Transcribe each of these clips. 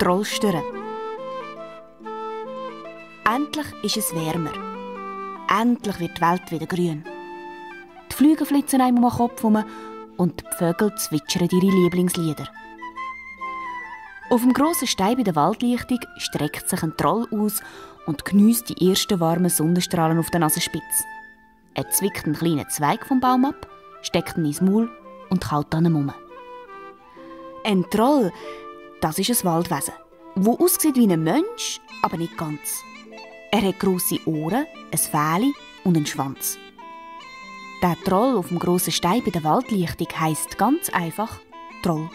Trollstören. Endlich ist es wärmer. Endlich wird die Welt wieder grün. Die Flüge flitzen einem um den Kopf herum und die Vögel zwitschern ihre Lieblingslieder. Auf dem grossen Stein bei der Waldlichtung streckt sich ein Troll aus und geniesst die ersten warmen Sonnenstrahlen auf der Nasenspitze. Er zwickt einen kleinen Zweig vom Baum ab, steckt ihn ins Maul und kaut an ihm herum. Ein Troll, das ist ein Waldwesen, das aussieht wie ein Mensch, aber nicht ganz. Er hat grosse Ohren, ein Fähli und einen Schwanz. Der Troll auf dem grossen Stein bei der Waldlichtung heisst ganz einfach Troll.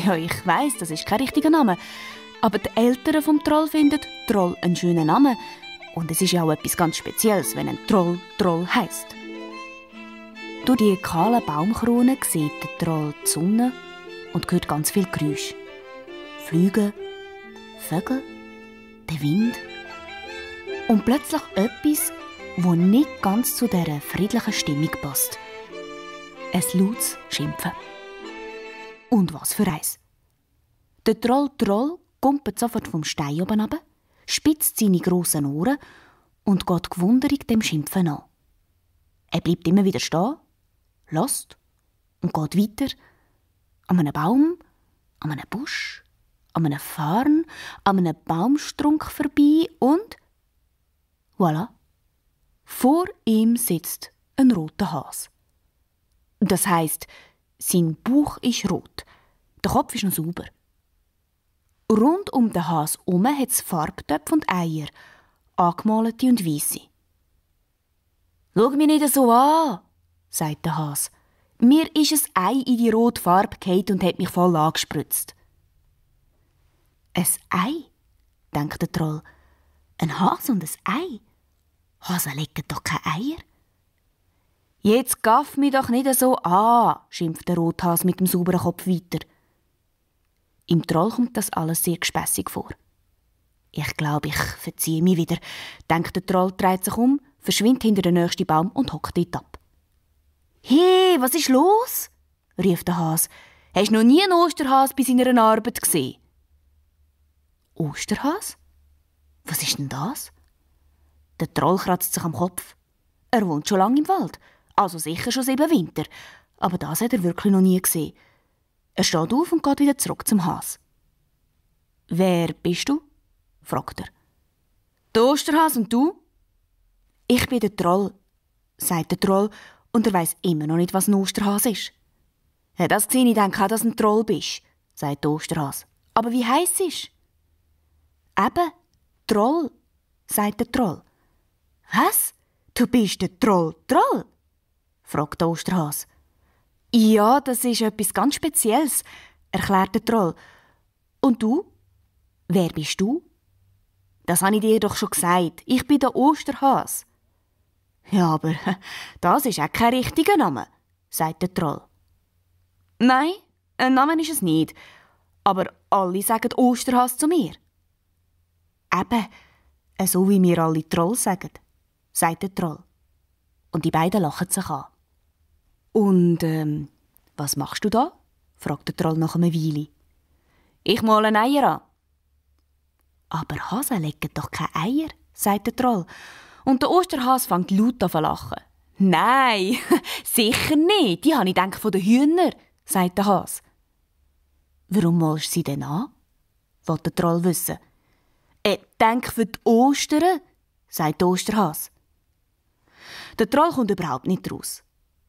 Ja, ich weiss, das ist kein richtiger Name, aber die Eltern vom Troll finden Troll einen schönen Namen. Und es ist ja auch etwas ganz Spezielles, wenn ein Troll Troll heisst. Durch die kahlen Baumkronen sieht der Troll die Sonne und hört ganz viel Geräusche. Flüge, Vögel, der Wind. Und plötzlich etwas, das nicht ganz zu dieser friedlichen Stimmung passt. Ein lautes Schimpfen. Und was für eins. Der Troll kumpelt sofort vom Stein oben runter, spitzt seine grossen Ohren und geht gewunderig dem Schimpfen an. Er bleibt immer wieder stehen, lässt und geht weiter an einem Baum, an einem Busch, an einem Farn, an einem Baumstrunk vorbei und voilà, vor ihm sitzt ein roter Hase. Das heisst, sein Bauch ist rot, der Kopf ist noch sauber. Rund um den Hase herum hat es Farbtöpfe und Eier, angemalte und weisse. «Schau mich nicht so an», sagt der Hase. «Mir ist ein Ei in die rote Farbe gefallen und hat mich voll angespritzt.» «Ein Ei?» denkt der Troll. «Ein Hase und ein Ei? Hasen legen doch keine Eier.» «Jetzt gaff mich doch nicht so an», schimpft der Rothase mit dem sauberen Kopf weiter. Im Troll kommt das alles sehr gespässig vor. «Ich glaube, ich verziehe mich wieder», denkt der Troll, dreht sich um, verschwindet hinter den nächsten Baum und hockt dort ab. «Hey, was ist los?» rief der Hase. «Hast du noch nie einen Osterhase bei seiner Arbeit gesehen?» «Osterhase? Was ist denn das?» Der Troll kratzt sich am Kopf. Er wohnt schon lange im Wald, also sicher schon 7 Winter. Aber das hat er wirklich noch nie gesehen. Er steht auf und geht wieder zurück zum Hase. «Wer bist du?» fragt er. «Der Osterhase und du?» «Ich bin der Troll», sagt der Troll, und er weiss immer noch nicht, was ein Osterhase ist. «Ja, das sehe ich, denke auch, dass du ein Troll bist», sagt der Osterhase. «Aber wie heisst es?» «Eben, Troll», sagt der Troll. «Was? Du bist der Troll Troll?» fragt der Osterhase. «Ja, das ist etwas ganz Spezielles», erklärt der Troll. «Und du? Wer bist du?» «Das habe ich dir doch schon gesagt. Ich bin der Osterhase.» «Ja, aber das ist auch kein richtiger Name», sagt der Troll. «Nein, ein Name ist es nicht. Aber alle sagen Osterhase zu mir.» «Eben, so wie wir alle Troll sagen», sagt der Troll. Und die beiden lachen sich an. «Und, was machst du da?» fragt der Troll nach einer Weile. «Ich male Eier an.» «Aber Hasen legen doch keine Eier», sagt der Troll. Und der Osterhase fängt laut an zu lachen. «Nein, sicher nicht, die habe ich gedacht von den Hühnern», sagt der Hase. «Warum malst du sie denn an?» will der Troll wissen. «Denk für die Ostern», sagt der Osterhase. Der Troll kommt überhaupt nicht raus.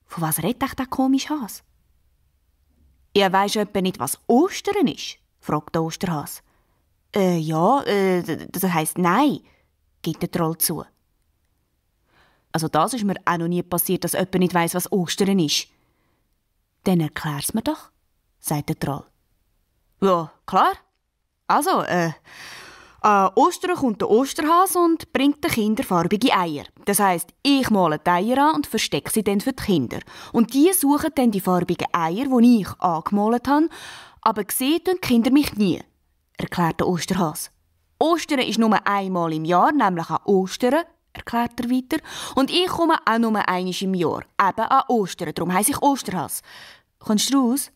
Von was redet echt der komische Hase? «Ja, weisst du etwa nicht, was Ostern ist?» fragt der Osterhase. Das heisst nein», gibt der Troll zu. «Also das ist mir auch noch nie passiert, dass jemand nicht weiss, was Ostern ist.» «Dann erklär's mir doch», sagt der Troll. «Ja, klar. Also, an Ostern kommt der Osterhase und bringt den Kindern farbige Eier. Das heisst, ich male die Eier an und verstecke sie dann für die Kinder. Und die suchen dann die farbigen Eier, die ich angemalt habe, aber sehen die Kinder mich nie», erklärt der Osterhase. «Ostern ist nur einmal im Jahr, nämlich an Ostern», erklärt er weiter. «Und ich komme auch nur einmal im Jahr, eben an Ostern. Darum heisse ich Osterhase. Kommst du raus?»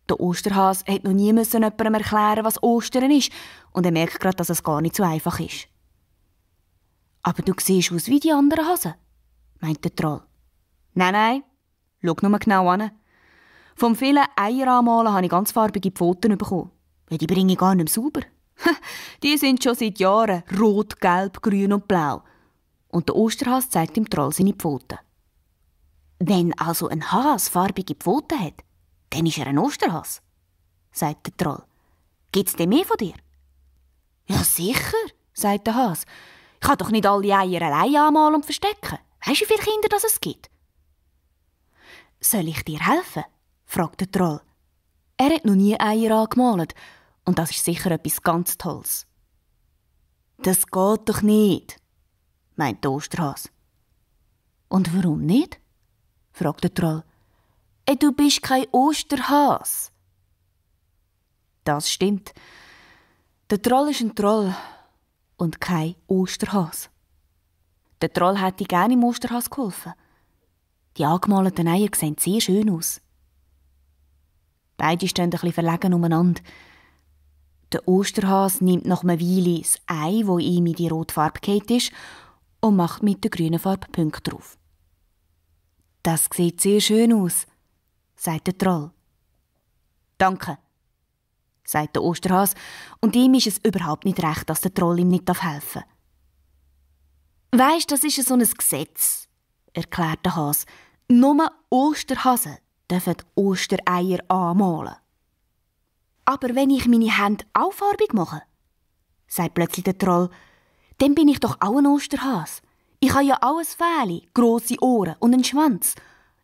Der Osterhase hat noch nie jemandem erklären, was Ostern ist, und er merkt gerade, dass es gar nicht so einfach ist. «Aber du siehst aus wie die anderen Hasen», meint der Troll. «Nein, schau nur genau an. Vom vielen Eier anmalen habe ich ganz farbige Pfoten bekommen. Die bringe ich gar nicht mehr sauber. Die sind schon seit Jahren rot, gelb, grün und blau.» Und der Osterhase zeigt dem Troll seine Pfoten. «Wenn also ein Hase farbige Pfoten hat, dann ist er ein Osterhase», sagt der Troll. «Gibt's denn mehr von dir?» «Ja, sicher», sagt der Hase. «Ich kann doch nicht alle Eier allein anmalen und verstecken. Weisst du, wie viele Kinder es gibt?» «Soll ich dir helfen?» fragt der Troll. Er hat noch nie Eier angemalt und das ist sicher etwas ganz Tolles. «Das geht doch nicht», meint der Osterhase. «Und warum nicht?» fragt der Troll. «Du bist kein Osterhase.» Das stimmt. Der Troll ist ein Troll und kein Osterhase. Der Troll hätte gerne im Osterhase geholfen. Die angemalten Eier sehen sehr schön aus. Beide stehen ein bisschen verlegen umeinander. Der Osterhase nimmt nach einer Weile das Ei, das ihm in die rote Farbe gefallen ist, und macht mit der grünen Farbe Punkte drauf. «Das sieht sehr schön aus», sagt der Troll. «Danke», sagt der Osterhase, und ihm ist es überhaupt nicht recht, dass der Troll ihm nicht helfen darf. «Weisst, das ist so ein Gesetz», erklärt der Hase. «Nur Osterhasen dürfen Ostereier anmalen.» «Aber wenn ich meine Hände auch farbig mache», sagt plötzlich der Troll, «dann bin ich doch auch ein Osterhase. Ich habe ja auch ein Fähli, grosse Ohren und einen Schwanz.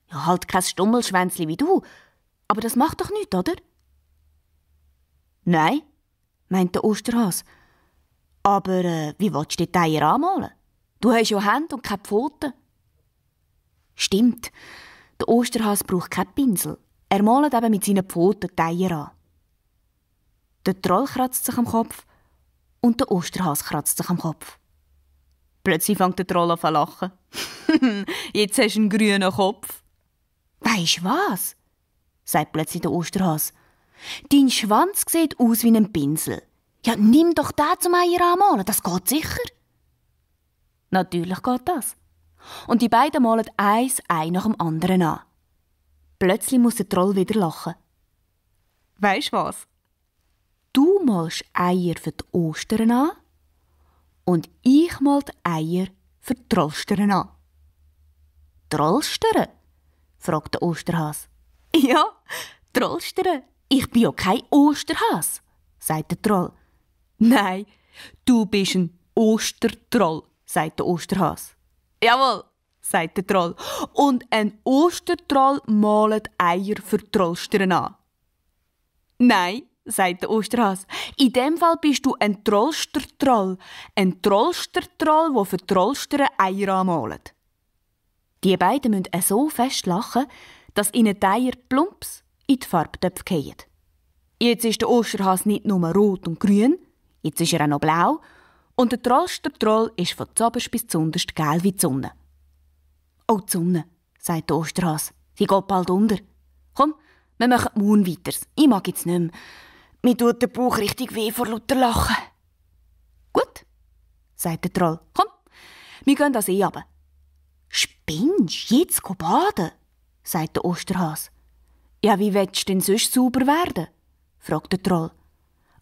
Ja, halt kein Stummelschwänzli wie du, aber das macht doch nichts, oder?» «Nein», meint der Osterhase. «Aber wie willst du die Eier anmalen? Du hast ja Hände und keine Pfoten.» Stimmt, der Osterhase braucht keinen Pinsel. Er malt eben mit seinen Pfoten die Eier an. Der Troll kratzt sich am Kopf und der Osterhase kratzt sich am Kopf. Plötzlich fängt der Troll an zu lachen. «Jetzt hast du einen grünen Kopf.» «Weisst was?» sagt plötzlich der Osterhase. «Dein Schwanz sieht aus wie ein Pinsel. Ja, nimm doch den zum Eier anmalen, das geht sicher.» Natürlich geht das. Und die beiden malen ein Ei nach dem anderen an. Plötzlich muss der Troll wieder lachen. «Weisst was? Du malst Eier für die Ostern an und ich mal die Eier für die Trollstern an.» «Trollstern?» fragt der Osterhase. «Ja, Trollstern. Ich bin ja kein Osterhase», sagt der Troll. «Nein, du bist ein Ostertroll», sagt der Osterhase. «Jawohl», sagt der Troll. «Und ein Ostertroll malt Eier für Trollstern an.» «Nein», sagt der Osterhase. «In dem Fall bist du ein Trollstertroll. Ein Trollstertroll, der für Trollstern Eier anmalt.» Die beiden müssen so fest lachen, dass ihnen die Eier plumps in die Farbtöpfe fallen. Jetzt ist der Osterhase nicht nur rot und grün, jetzt ist er auch noch blau und der Trollstertroll ist von zuoberst bis zunderst gelb wie die Sonne. «Oh, die Sonne», sagt der Osterhase, «die geht bald unter. Komm, wir machen morgen weiter. Ich mag jetzt nicht mehr. Mir tut der Bauch richtig weh vor lauter Lachen.» «Gut», sagt der Troll, «komm, wir gehen das runter.» «Spinnst, jetzt geh baden?» sagt der Osterhase. «Ja, wie willst du denn sonst sauber werden?» fragt der Troll.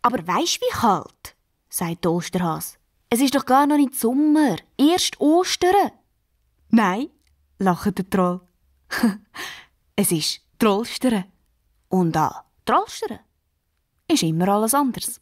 «Aber weisst wie kalt?» sagt der Osterhase. «Es ist doch gar noch nicht Sommer, erst Ostern.» «Nein», lacht der Troll. «Es ist Trollstern. Und an Trollstern ist immer alles anders.»